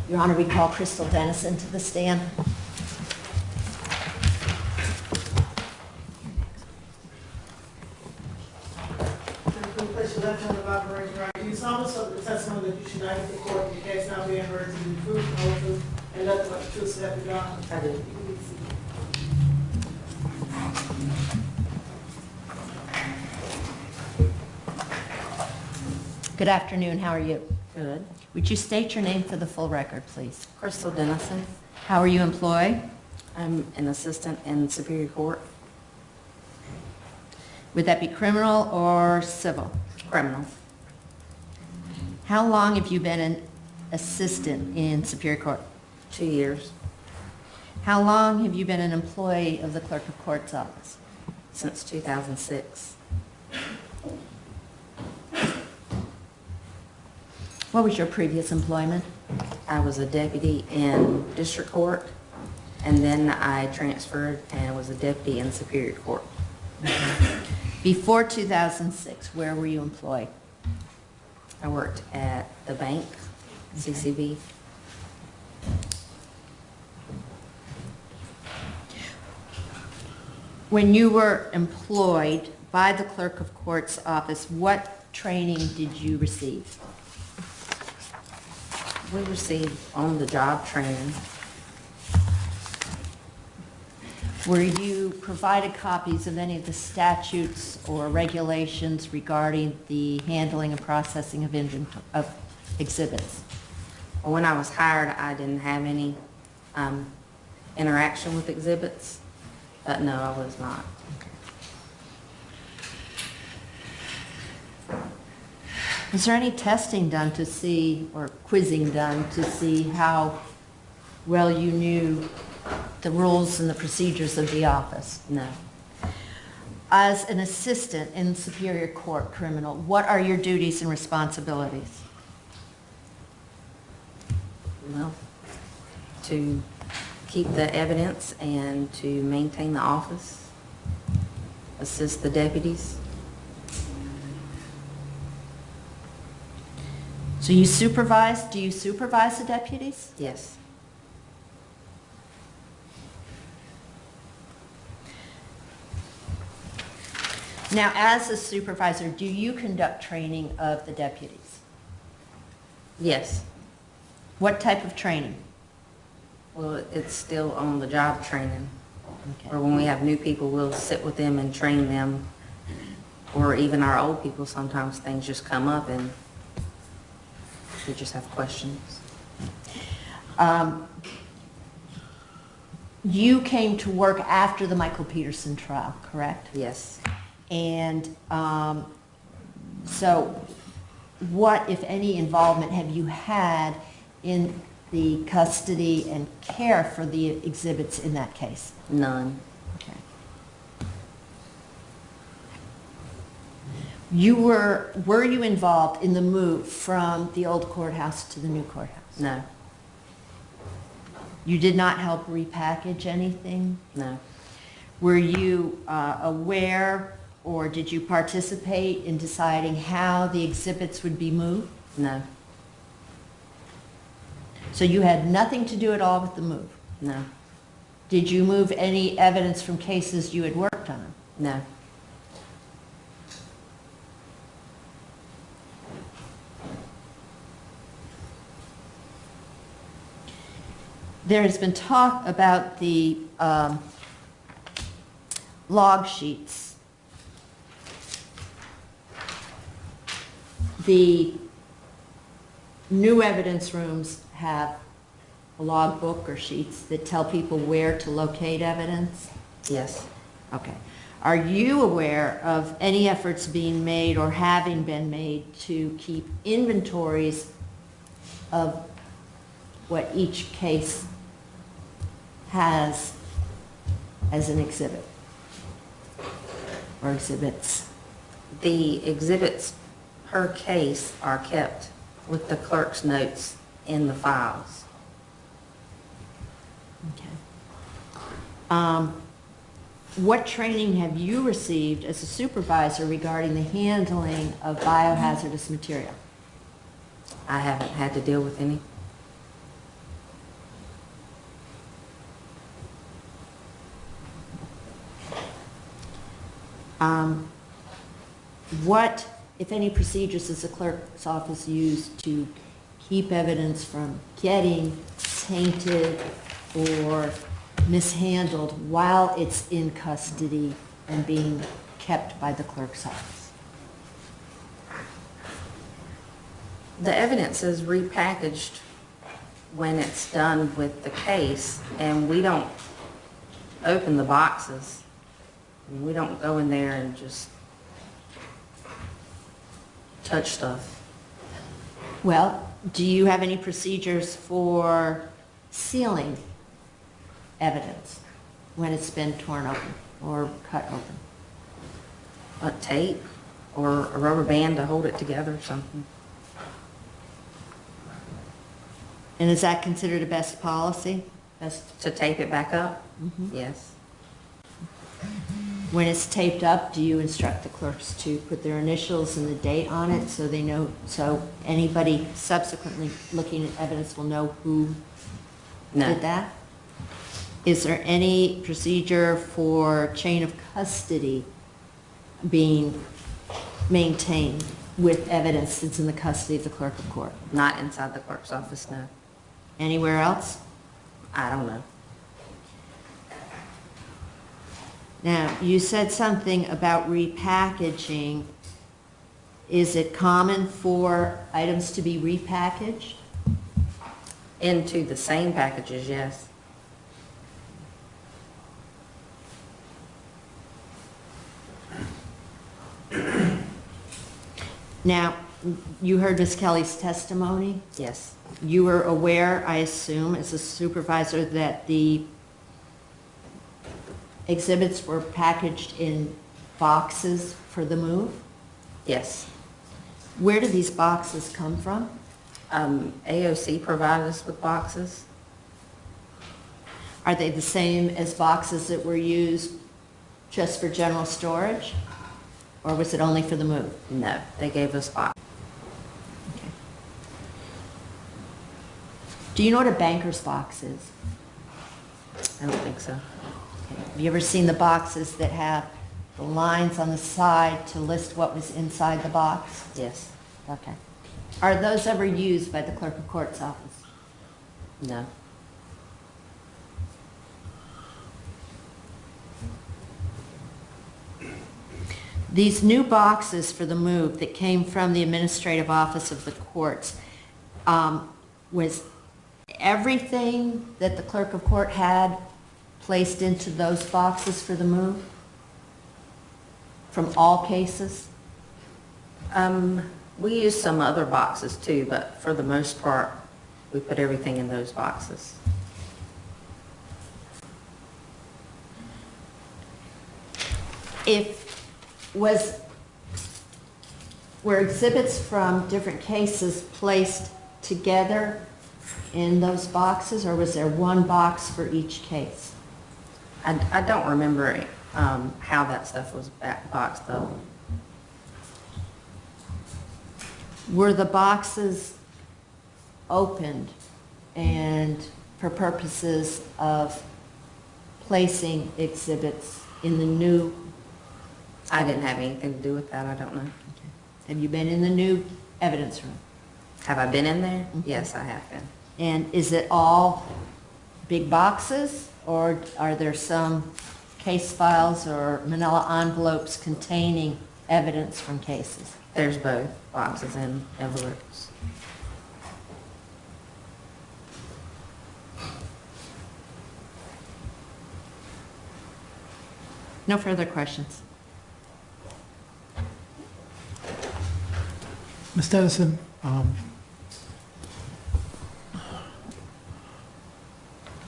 Your Honor, we call Crystal Dennison to the stand. Place your left hand on the Bible, raise your right. Do you solemnly swear that the testimony that you should not give the court in the case now being heard to be the truth, the whole truth, and nothing but the truth, so help you God? I do. Good afternoon. How are you? Good. Would you state your name for the full record, please? Crystal Dennison. How are you employed? I'm an assistant in Superior Court. Would that be criminal or civil? Criminal. How long have you been an assistant in Superior Court? 2 years. How long have you been an employee of the Clerk of Court's office? Since 2006. What was your previous employment? I was a deputy in District Court, and then I transferred and was a deputy in Superior Court. Before 2006, where were you employed? I worked at the bank, CCB. When you were employed by the Clerk of Court's office, what training did you receive? We received on-the-job training. Were you provided copies of any of the statutes or regulations regarding the handling and processing of exhibits? When I was hired, I didn't have any interaction with exhibits, but no, I was not. Was there any testing done to see, or quizzing done to see how well you knew the rules and the procedures of the office? No. As an assistant in Superior Court criminal, what are your duties and responsibilities? Well, to keep the evidence and to maintain the office, assist the deputies. So do you supervise the deputies? Yes. Now, as a supervisor, do you conduct training of the deputies? Yes. What type of training? Well, it's still on the job training. Okay. Or when we have new people, we'll sit with them and train them. Or even our old people, sometimes things just come up and we just have questions. You came to work after the Michael Peterson trial, correct? Yes. And so what, if any, involvement have you had in the custody and care for the exhibits in that case? None. Okay. Were you involved in the move from the old courthouse to the new courthouse? No. You did not help repackage anything? No. Were you aware, or did you participate in deciding how the exhibits would be moved? No. So you had nothing to do at all with the move? No. Did you move any evidence from cases you had worked on? No. There has been talk about the log sheets. The new evidence rooms have a log book or sheets that tell people where to locate evidence? Yes. Okay. Are you aware of any efforts being made or having been made to keep inventories of what each case has as an exhibit or exhibits? The exhibits per case are kept with the clerk's notes in the files. Okay. What training have you received as a supervisor regarding the handling of biohazardous material? I haven't had to deal with any. What, if any, procedures does the clerk's office use to keep evidence from getting tainted or mishandled while it's in custody and being kept by the clerk's office? The evidence is repackaged when it's done with the case, and we don't open the boxes. We don't go in there and just touch stuff. Well, do you have any procedures for sealing evidence when it's been torn open or cut open? A tape or a rubber band to hold it together or something. And is that considered a best policy? Best, To tape it back up? Yes. when it's taped up, do you instruct the clerks to put their initials and the date on it so they know, so anybody subsequently looking at evidence will know who No. did that? Is there any procedure for chain of custody being maintained with evidence that's in the custody of the clerk of court? Not inside the clerk's office, no. Anywhere else? I don't know. Now, you said something about repackaging. Is it common for items to be repackaged? Into the same packages, yes. Now, you heard Ms. Kelly's testimony. Yes. You were aware, I assume, as a supervisor, that the exhibits were packaged in boxes for the move? Yes. Where do these boxes come from? AOC provided us with boxes. Are they the same as boxes that were used just for general storage? Or was it only for the move? No, they gave us boxes. Okay. Do you know what a banker's box is? I don't think so. Okay. Have you ever seen the boxes that have the lines on the side to list what was inside the box? Yes. Okay. Are those ever used by the clerk of court's office? No. These new boxes for the move that came from the administrative office of the courts, was everything that the clerk of court had placed into those boxes for the move? From all cases? We use some other boxes too, but for the most part, we put everything in those boxes. Were exhibits from different cases placed together in those boxes, or was there one box for each case? I don't remember how that stuff was boxed up. Were the boxes opened and for purposes of placing exhibits in the new? I didn't have anything to do with that. I don't know. Have you been in the new evidence room? Have I been in there? Yes, I have been. And is it all big boxes, or are there some case files or manila envelopes containing evidence from cases? There's both boxes and envelopes. No further questions. Ms. Dennison,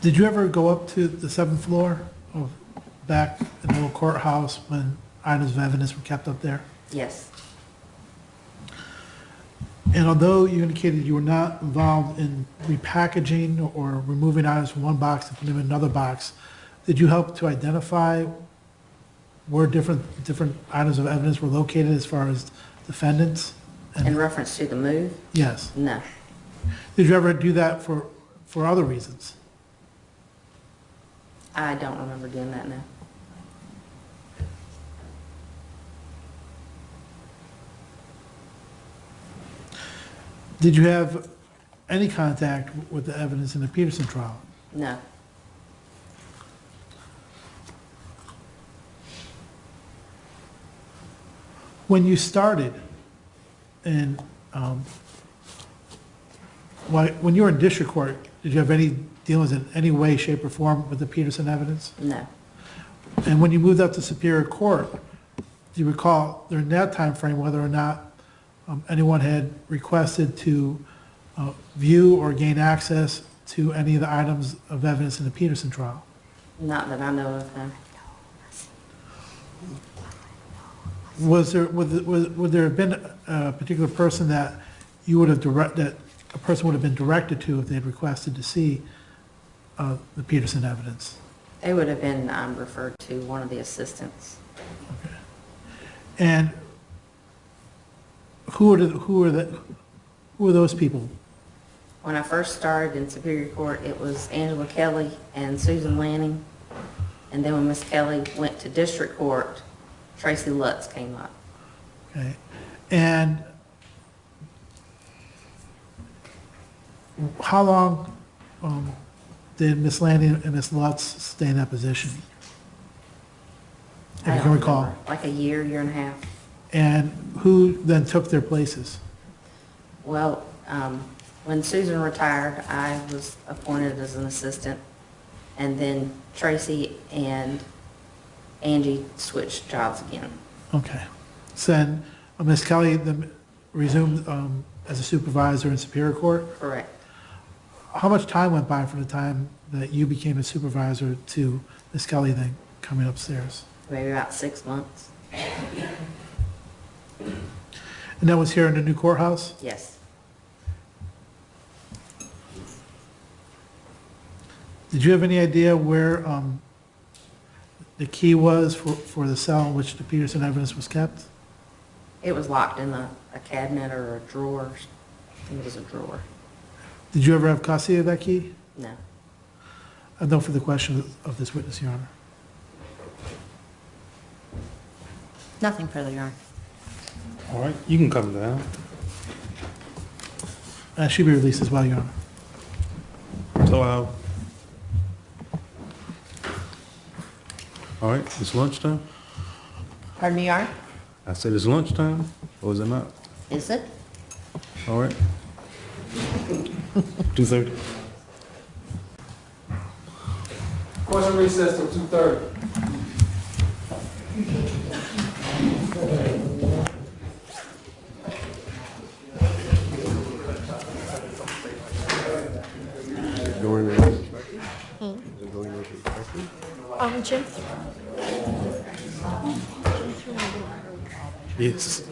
did you ever go up to the 7th floor of back in the old courthouse when items of evidence were kept up there? Yes. And although you indicated you were not involved in repackaging or removing items from one box and putting them in another box, did you help to identify where different items of evidence were located as far as defendants In reference to the move? Yes. No. Did you ever do that for other reasons? I don't remember doing that now. Did you have any contact with the evidence in the Peterson trial? No. When you started and, when you were in district court, did you have any dealings in any way, shape, or form with the Peterson evidence? No. And when you moved up to Superior Court, do you recall during that time frame whether or not anyone had requested to view or gain access to any of the items of evidence in the Peterson trial? Not that I know of, no. Would there have been a particular person that you would have that a person would have been directed to if they had requested to see the Peterson evidence? They would have been referred to one of the assistants. Okay. And who are those people? When I first started in Superior Court, it was Angela Kelly and Susan Lanning. And then when Miss Kelly went to District Court, Tracy Lutz came up. Okay. And how long did Miss Lanning and Miss Lutz stay in that position? If I you can don't recall. remember. Like a year, year and a half. And who then took their places? Well, when Susan retired, I was appointed as an assistant. And then Tracy and Angie switched jobs again. Okay. So then Miss Kelly then resumed as a supervisor in Superior Court? Correct. How much time went by from the time that you became a supervisor to Miss Kelly then coming upstairs? Maybe about 6 months. And that was here in the new courthouse? Yes. Did you have any idea where the key was for the cell in which the Peterson evidence was kept? It was locked in a cabinet or a drawer. I think it was a drawer. Did you ever have custody of that key? No. I have no further question of this witness, Your Honor. Nothing further, Your Honor. All right, you can come down. She'll be released as well, Your Honor. So, all right, it's lunchtime? Pardon me, Your Honor? I said it's lunchtime, or is it not? Is it? All right. 2:30. Question recess till 2:30. Going in as expected? Is it going as expected? Jim? Yes.